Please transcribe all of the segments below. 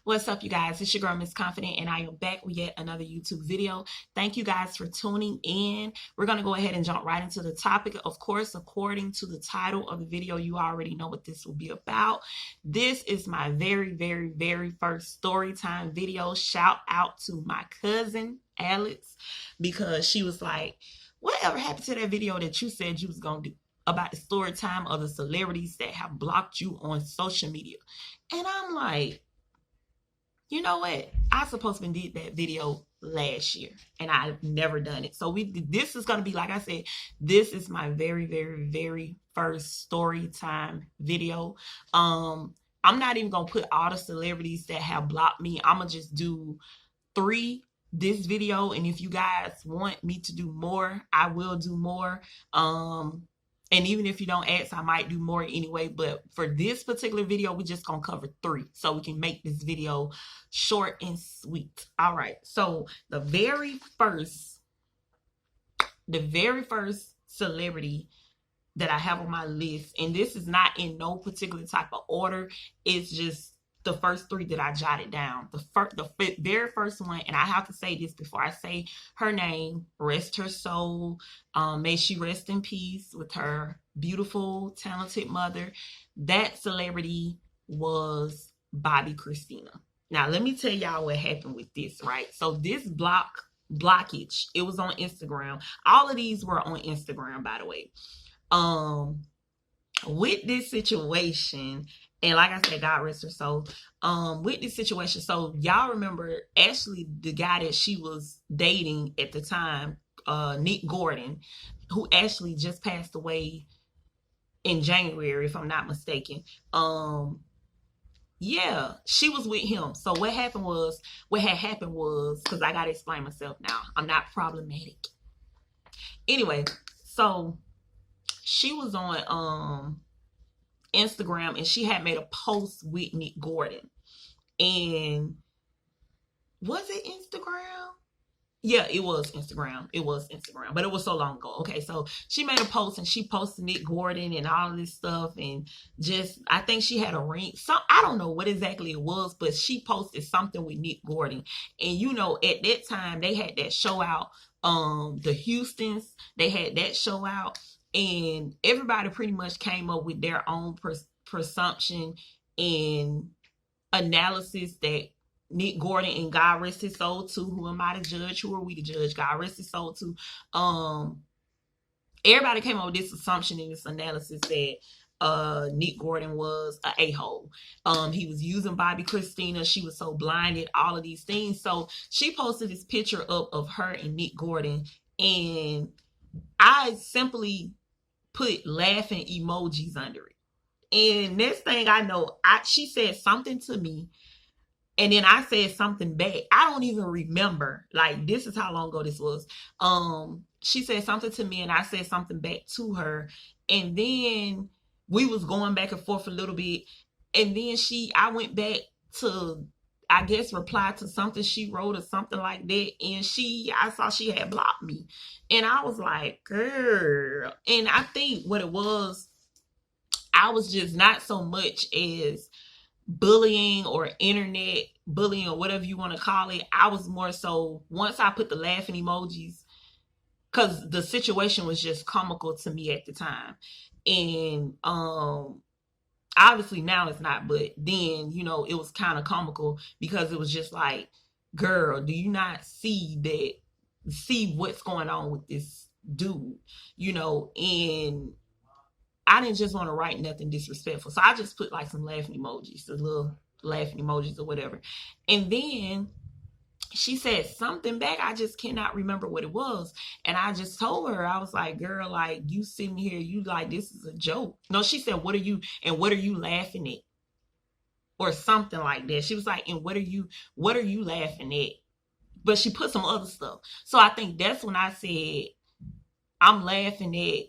What's up, you guys? It's your girl, Miss Confident, and I am back with yet another YouTube video. Thank you guys for tuning in. We're going to go ahead and jump right into the topic. Of course, according to the title of the video, you already know what this will be about. This is my very first story time video. Shout out to my cousin, Alex, because she was like, whatever happened to that video that you said you was going to do about the story time of the celebrities that have blocked you on social media? And I'm like, you know what? I supposed to did that video last year and I've never done it. So this is going to be, like I said, this is my very first story time video. I'm not even going to put all the celebrities that have blocked me. I'm going to just do 3 this video. And if you guys want me to do more, I will do more. And even if you don't ask, I might do more anyway. But for this particular video, we're just going to cover 3 so we can make this video short and sweet. All right. So the very first celebrity that I have on my list, and this is not in no particular type of order. It's just the first 3 that I jotted down. The very first one, and I have to say this before I say her name, rest her soul. May she rest in peace with her beautiful, talented mother. That celebrity was Bobbi Kristina. Now, let me tell y'all what happened with this, right? So this blockage, it was on Instagram. All of these were on Instagram, by the way. With this situation, and like I said, God rest her soul, with this situation, so y'all remember Ashley, the guy that she was dating at the time, Nick Gordon, who actually just passed away in January, if I'm not mistaken. Yeah, she was with him. So what had happened was, because I gotta explain myself now, I'm not problematic. Anyway, so she was on Instagram and she had made a post with Nick Gordon. And was it Instagram? Yeah, it was Instagram. But it was so long ago. Okay, so she made a post and she posted Nick Gordon and all this stuff, and just, I think she had a ring. I don't know what exactly it was, but she posted something with Nick Gordon. And you know, at that time they had that show out, the Houstons, they had that show out, and everybody pretty much came up with their own presumption and analysis that Nick Gordon, and God rest his soul too. Who am I to judge? Who are we to judge? God rest his soul too. Everybody came up with this assumption and this analysis that Nick Gordon was an a-hole. He was using Bobbi Kristina. She was so blinded, all of these things. So she posted this picture up of her and Nick Gordon, and I simply put laughing emojis under it. And next thing I know, she said something to me, and then I said something back. I don't even remember. Like, this is how long ago this was. She said something to me and I said something back to her. And then we was going back and forth a little bit. And then I went back to, I guess, reply to something she wrote or something like that. And I saw she had blocked me. And I was like, girl. And I think what it was, I was just not so much as bullying or internet bullying or whatever you want to call it. I was more so, once I put the laughing emojis, because the situation was just comical to me at the time. And obviously now it's not, but then, you know, it was kind of comical because it was just like, girl, do you not see what's going on with this dude, you know? And I didn't just want to write nothing disrespectful. So I just put like some laughing emojis, the little laughing emojis or whatever. And then she said something back. I just cannot remember what it was. And I just told her, I was like, girl, like, you sitting here, you like, this is a joke. No, she said, what are you laughing at? Or something like that. She was like, and what are you laughing at? But she put some other stuff. So I think that's when I said, I'm laughing at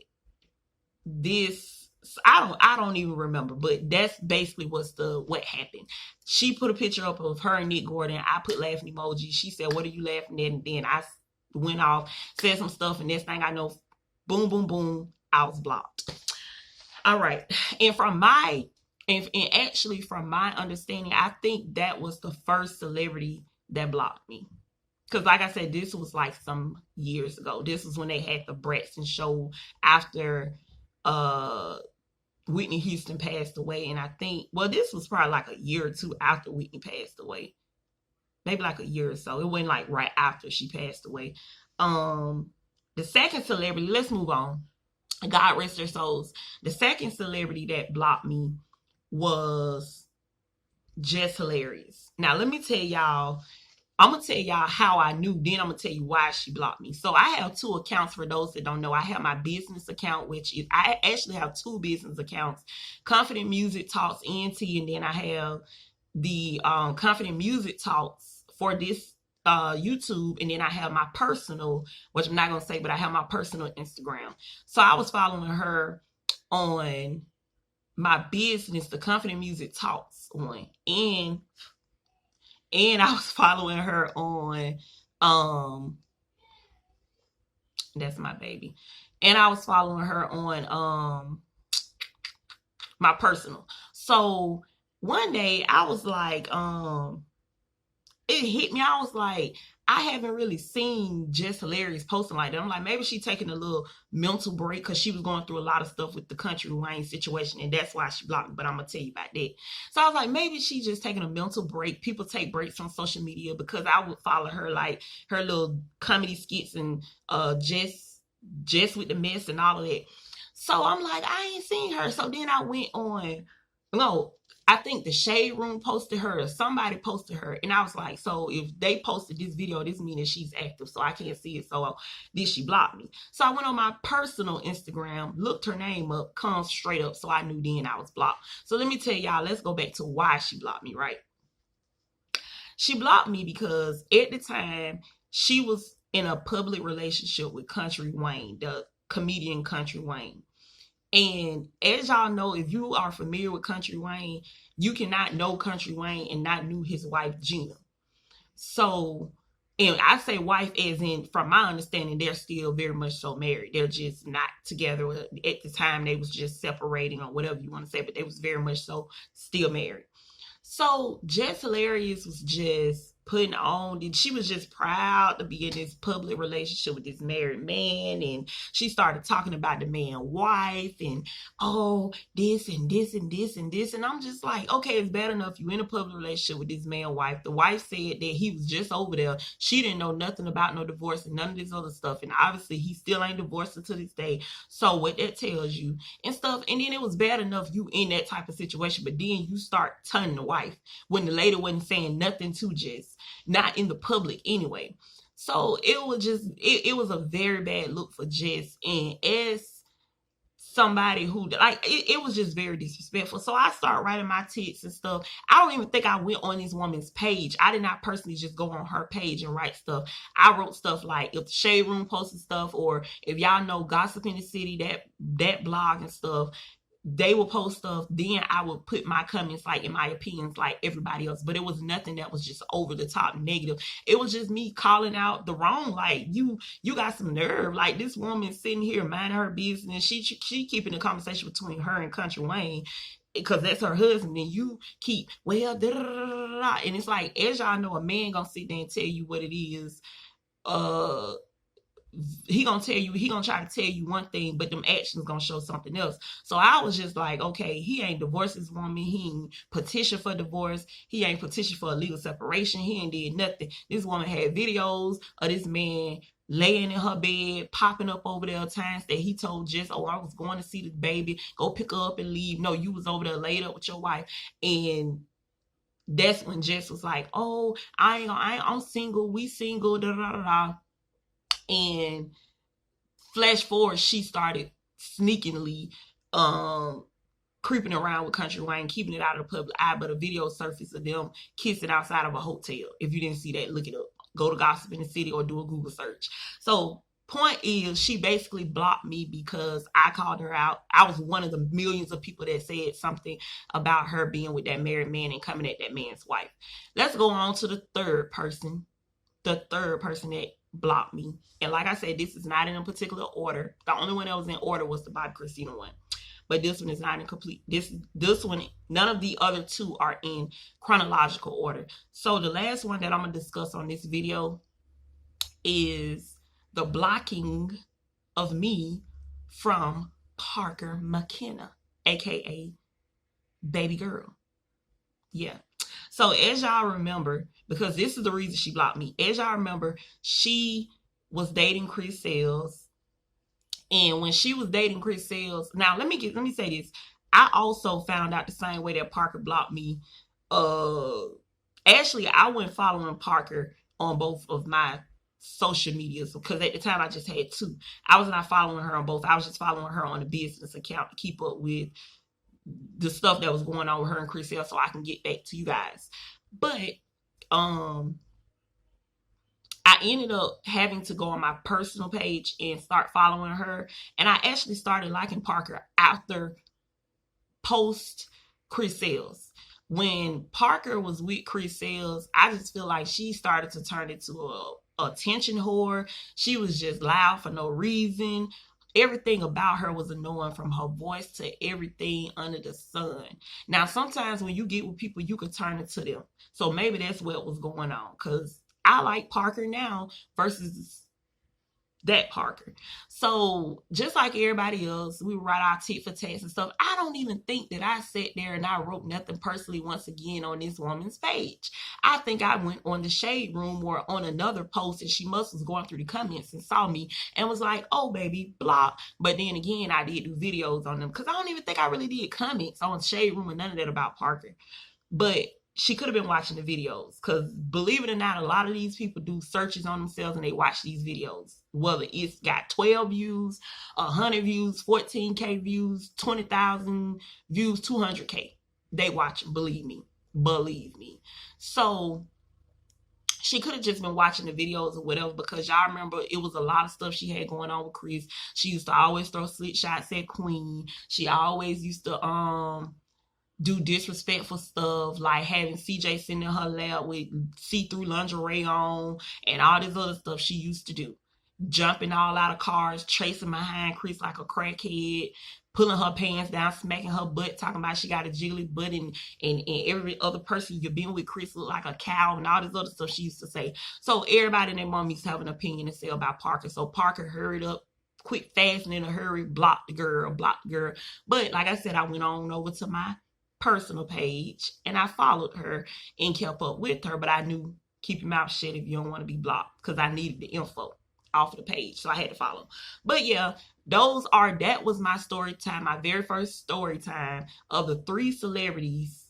this. I don't even remember, but that's basically what happened. She put a picture up of her and Nick Gordon. I put laughing emoji. She said, what are you laughing at? And then I went off, said some stuff, and next thing I know, boom, I was blocked. All right. And from my And actually, from my understanding, I think that was the first celebrity that blocked me. Because, like I said, this was like some years ago. This was when they had the Bratson show after Whitney Houston passed away. And I think, well, this was probably like a year or two after Whitney passed away. Maybe like a year or so. It wasn't like right after she passed away. The second celebrity, let's move on. God rest their souls. The second celebrity that blocked me was Jess Hilarious. Now, let me tell y'all, I'm going to tell y'all how I knew, then I'm going to tell you why she blocked me. So I have two accounts for those that don't know. I have my business account, which is, I actually have two business accounts, Confident Music Talks ENT, and then I have the Confident Music Talks for this YouTube, and then I have my personal, which I'm not going to say, but I have my personal Instagram. So I was following her on my business, the Confident Music Talks one, and I was following her on that's my baby, and I was following her on my personal. So one day I was like, it hit me. I was like, I haven't really seen Jess Hilarious posting like that. I'm like, maybe she's taking a little mental break because she was going through a lot of stuff with the Country Wayne situation, and that's why she blocked me. But I'm gonna tell you about that. So I was like, maybe she's just taking a mental break. People take breaks on social media, because I would follow her, like her little comedy skits and Jess with the mess and all of that. So I'm like, I ain't seen her. So then I went on, no, I think the Shade Room posted her, or somebody posted her. And I was like, so if they posted this video, this means that she's active. So I can't see it. So did she block me? So I went on my personal Instagram, looked her name up, comes straight up. So I knew then I was blocked. So let me tell y'all, let's go back to why she blocked me, right? She blocked me because at the time she was in a public relationship with Country Wayne, the comedian Country Wayne. And as y'all know, if you are familiar with Country Wayne, you cannot know Country Wayne and not know his wife, Gina. So, and I say wife as in, from my understanding, they're still very much so married. They're just not together. At the time, they was just separating or whatever you want to say, but they was very much so still married. So Jess Hilarious was just putting on, and she was just proud to be in this public relationship with this married man, and she started talking about the man's wife and this and this and this and this, and I'm just like, okay, it's bad enough you in a public relationship with this man's wife. The wife said that he was just over there. She didn't know nothing about no divorce and none of this other stuff, and obviously he still ain't divorced until this day. So what that tells you and stuff. And then it was bad enough you in that type of situation, but then you start turning the wife when the lady wasn't saying nothing to Jess, not in the public anyway. So it was just, it was a very bad look for Jess. And as somebody who, like, it was just very disrespectful. So I started writing my texts and stuff. I don't even think I went on this woman's page. I did not personally just go on her page and write stuff. I wrote stuff like, if the Shade Room posted stuff, or if y'all know Gossip in the City, that blog and stuff, they will post stuff, then I would put my comments, like, in my opinions, like everybody else. But it was nothing that was just over the top negative. It was just me calling out the wrong, like, you got some nerve. Like, this woman sitting here minding her business, she keeping the conversation between her and Country Wayne, because that's her husband, and you keep, well, da, da, da, da, da. And it's like, as y'all know, a man gonna sit there and tell you what it is. He gonna try to tell you one thing, but them actions gonna show something else. So I was just like, okay, he ain't divorced this woman, he ain't petitioned for divorce, he ain't petitioned for a legal separation, he ain't did nothing. This woman had videos of this man laying in her bed, popping up over there times that he told Jess, I was going to see the baby, go pick her up and leave. No, you was over there laid up with your wife. And that's when Jess was like, I'm single, we single, da da da da. And flash forward, she started sneakingly creeping around with Country Wayne, keeping it out of the public eye, but a video surfaced of them kissing outside of a hotel. If you didn't see that, look it up. Go to Gossip in the City or do a Google search. So point is, she basically blocked me because I called her out. I was one of the millions of people that said something about her being with that married man and coming at that man's wife. Let's go on to the third person that blocked me. And like I said, this is not in a particular order. The only one that was in order was the Bobbi Kristina one. but this one is not in complete. This one, none of the other two are in chronological order. So the last one that I'm gonna discuss on this video is the blocking of me from Parker McKenna, aka baby girl. Yeah. So as y'all remember, because this is the reason she blocked me, as y'all remember, she was dating Chris Sales. And when she was dating Chris Sales, now let me say this. I also found out the same way that Parker blocked me. Actually, I went following Parker on both of my social medias because at the time I just had two. I was not following her on both. I was just following her on the business account to keep up with the stuff that was going on with her and Chris Hill so I can get back to you guys. But I ended up having to go on my personal page and start following her. And I actually started liking Parker after post Chris Sales. When Parker was with Chris Sales, I just feel like she started to turn into a attention whore. She was just loud for no reason. Everything about her was annoying, from her voice to everything under the sun. Now, sometimes when you get with people, you can turn it to them. So maybe that's what was going on, because I like Parker now versus that Parker. So just like everybody else, we write our tit for tats and stuff. I don't even think that I sat there and I wrote nothing personally once again on this woman's page. I think I went on the Shade Room or on another post, and she must was going through the comments and saw me and was like, oh baby, block. But then again, I did do videos on them because I don't even think I really did comments on Shade Room or none of that about Parker. But she could have been watching the videos, because believe it or not, a lot of these people do searches on themselves and they watch these videos. Whether it's got 12 views, 100 views, 14K views, 20,000 views, 200K. They watch it, believe me. Believe me. So she could have just been watching the videos or whatever, because y'all remember it was a lot of stuff she had going on with Chris. She used to always throw slit shots at Queen. She always used to do disrespectful stuff, like having CJ sitting in her lap with see-through lingerie on and all this other stuff she used to do. Jumping all out of cars, chasing behind Chris like a crackhead, pulling her pants down, smacking her butt, talking about she got a jiggly butt, and every other person you've been with Chris look like a cow, and all this other stuff she used to say. So everybody and their mom used to have an opinion to say about Parker. So Parker hurried up, quick, fast, and in a hurry, blocked the girl. But like I said, I went on over to my personal page and I followed her and kept up with her, but I knew, keep your mouth shut if you don't want to be blocked, because I needed the info off of the page, so I had to follow. But yeah, that was my story time, my very first story time of the 3 celebrities.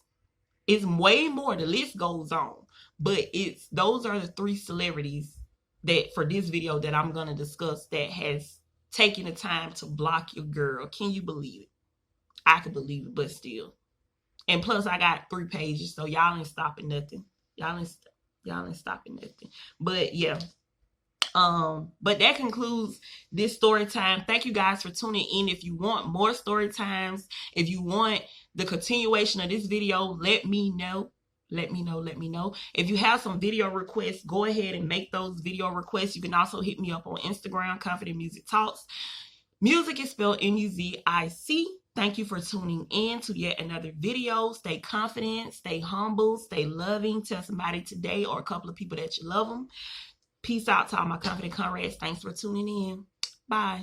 It's way more, the list goes on, but those are the 3 celebrities that for this video that I'm going to discuss that has taken the time to block your girl. Can you believe it? I can believe it, but still. And plus, I got 3 pages, so y'all ain't stopping nothing. Y'all ain't stopping nothing. But yeah. But that concludes this story time. Thank you guys for tuning in. If you want more story times, if you want the continuation of this video, let me know. Let me know. If you have some video requests, go ahead and make those video requests. You can also hit me up on Instagram, Confident Music Talks. Music is spelled Music. Thank you for tuning in to yet another video. Stay confident, stay humble, stay loving. Tell somebody today or a couple of people that you love them. Peace out to all my confident comrades. Thanks for tuning in. Bye.